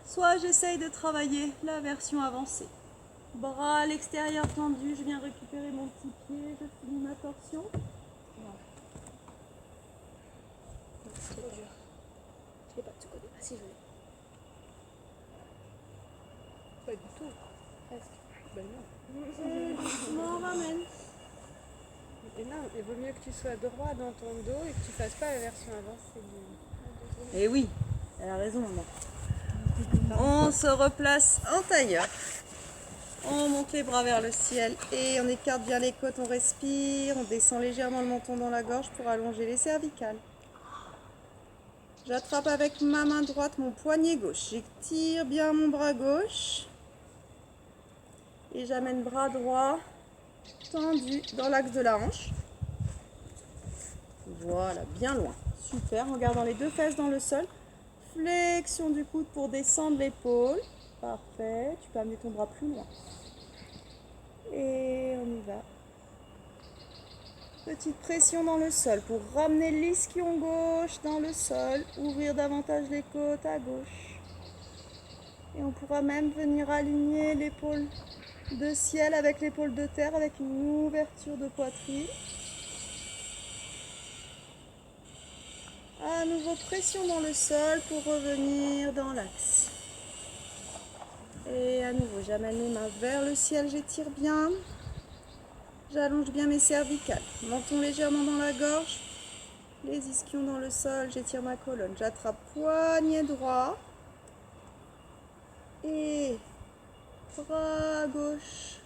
Soit j'essaye de travailler la version avancée. Bras à l'extérieur tendu, je viens récupérer mon petit pied, je finis ma torsion. C'est trop dur. Je l'ai pas de ce côté. Ah si, je l'ai. Pas du tout. Presque. Ben non. Et doucement, ramène. Et non, il vaut mieux que tu sois droit dans ton dos et que tu fasses pas la version avancée du... Eh oui, elle a raison maman. On se replace en tailleur. On monte les bras vers le ciel et on écarte bien les côtes, on respire, on descend légèrement le menton dans la gorge pour allonger les cervicales. J'attrape avec ma main droite mon poignet gauche, j'étire bien mon bras gauche et j'amène bras droit tendu dans l'axe de la hanche. Voilà, bien loin. Super, en gardant les 2 fesses dans le sol. Flexion du coude pour descendre l'épaule. Parfait, tu peux amener ton bras plus loin. Et on y va. Petite pression dans le sol pour ramener l'ischio gauche dans le sol. Ouvrir davantage les côtes à gauche. Et on pourra même venir aligner l'épaule de ciel avec l'épaule de terre avec une ouverture de poitrine. À nouveau pression dans le sol pour revenir dans l'axe. Et à nouveau j'amène les mains vers le ciel, j'étire bien. J'allonge bien mes cervicales. Menton légèrement dans la gorge. Les ischions dans le sol, j'étire ma colonne. J'attrape poignet droit. Et bras gauche.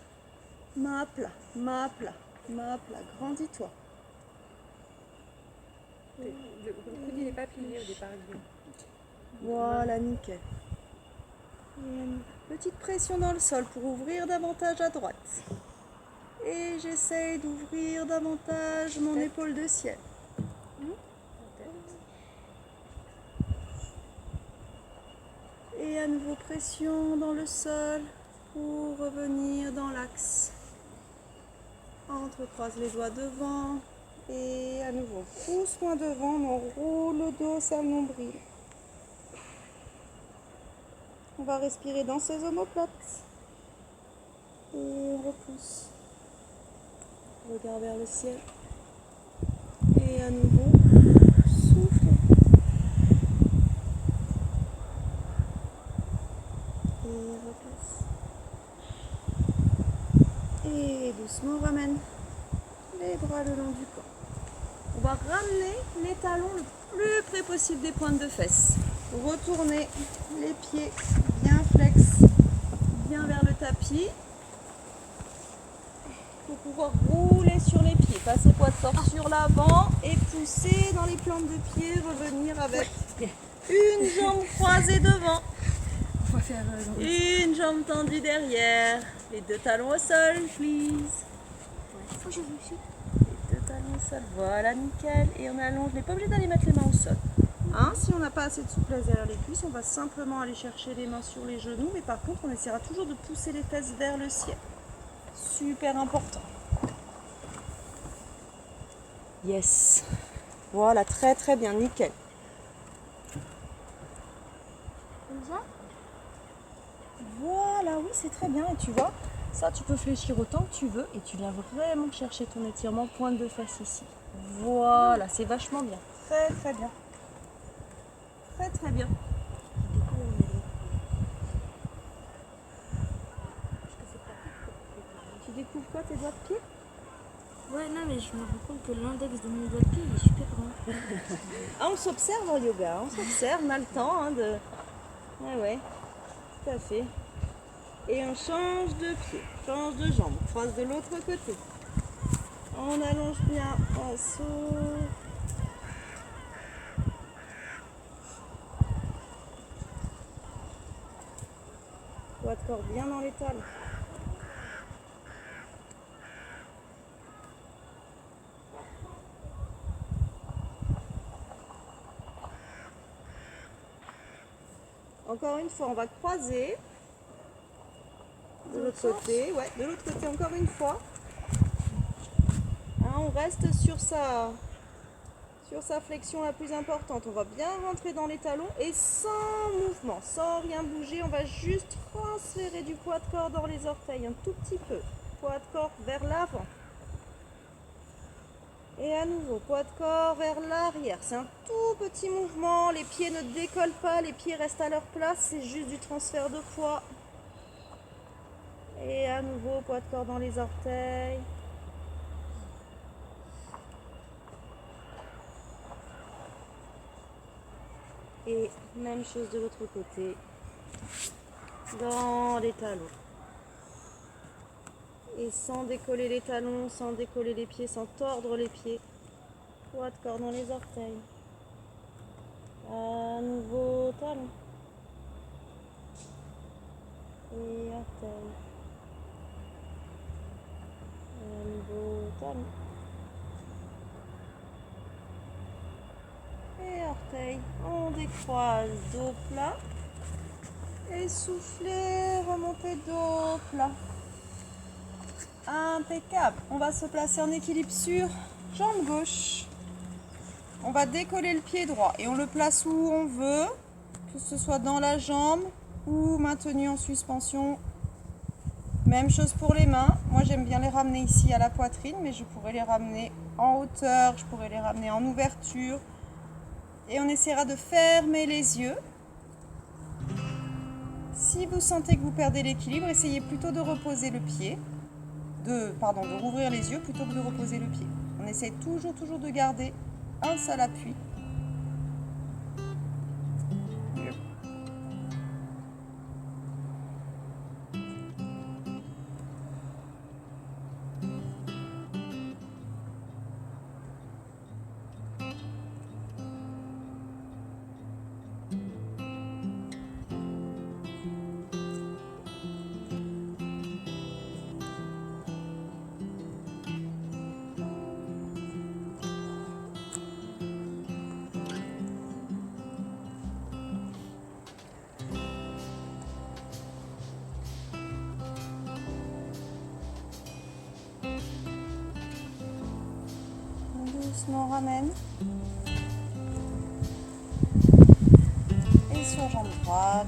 Main à plat, main à plat, main à plat. Grandis-toi. Le coude il n'est pas plié au départ. Voilà, nickel. Et une petite pression dans le sol pour ouvrir davantage à droite. Et j'essaye d'ouvrir davantage mon épaule de ciel. Et à nouveau pression dans le sol pour revenir dans l'axe. Entrecroise les doigts devant. Et à nouveau, pousse loin devant, on roule le dos, serre le nombril. On va respirer dans ces omoplates. Et on repousse. Regard vers le ciel. Et à nouveau, souffle. Et replace. Et doucement, on ramène les bras le long du corps. On va ramener les talons le plus près possible des pointes de fesses. Retourner les pieds bien flex, bien vers le tapis. Pour pouvoir rouler sur les pieds. Passer poids de force sur l'avant et pousser dans les plantes de pied. Revenir avec une jambe croisée devant. On va faire... Une jambe tendue derrière. Les 2 talons au sol, please. Faut que je me suis. Les 2 talons au sol, voilà, nickel. Et on allonge, on n'est pas obligé d'aller mettre les mains au sol. Hein, si on n'a pas assez de souplesse derrière les cuisses, on va simplement aller chercher les mains sur les genoux. Mais par contre, on essaiera toujours de pousser les fesses vers le ciel. Super important. Yes. Voilà, très très bien, nickel. Comme ça. Voilà, oui, c'est très bien. Et tu vois, Ça, tu peux fléchir autant que tu veux et tu viens vraiment chercher ton étirement pointe de face ici. Voilà, c'est vachement bien. Très très bien. Très très bien. Tu découvres quoi, tes doigts de pied? Ouais, non, mais je me rends compte que l'index de mon doigt de pied il est super grand. Ah, on s'observe en yoga, on s'observe, on a le temps de... Ouais, tout à fait. Et on change de pied, change de jambe, on croise de l'autre côté. On allonge bien, on s'ouvre. Poids de corps bien dans les talons. Encore une fois, on va croiser. De l'autre côté, ouais, de l'autre côté encore une fois. Hein, on reste sur sa flexion la plus importante. On va bien rentrer dans les talons et sans mouvement, sans rien bouger, on va juste transférer du poids de corps dans les orteils un tout petit peu. Poids de corps vers l'avant. Et à nouveau, poids de corps vers l'arrière. C'est un tout petit mouvement. Les pieds ne décollent pas, les pieds restent à leur place. C'est juste du transfert de poids. Et à nouveau, poids de corps dans les orteils. Et même chose de l'autre côté. Dans les talons. Et sans décoller les talons, sans décoller les pieds, sans tordre les pieds. Poids de corps dans les orteils. À nouveau talon. Et orteil. À nouveau talon. Et orteil. On décroise, dos plat. Et souffler, remonter, dos plat. Impeccable. On va se placer en équilibre sur jambe gauche. On va décoller le pied droit et on le place où on veut, que ce soit dans la jambe ou maintenu en suspension. Même chose pour les mains. Moi, j'aime bien les ramener ici à la poitrine, mais je pourrais les ramener en hauteur, je pourrais les ramener en ouverture. Et on essaiera de fermer les yeux. Si vous sentez que vous perdez l'équilibre, essayez plutôt de reposer le pied. De rouvrir les yeux plutôt que de reposer le pied. On essaie toujours de garder un seul appui. Doucement ramène. Et sur jambe droite.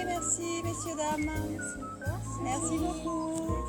Merci, messieurs, dames. Merci beaucoup.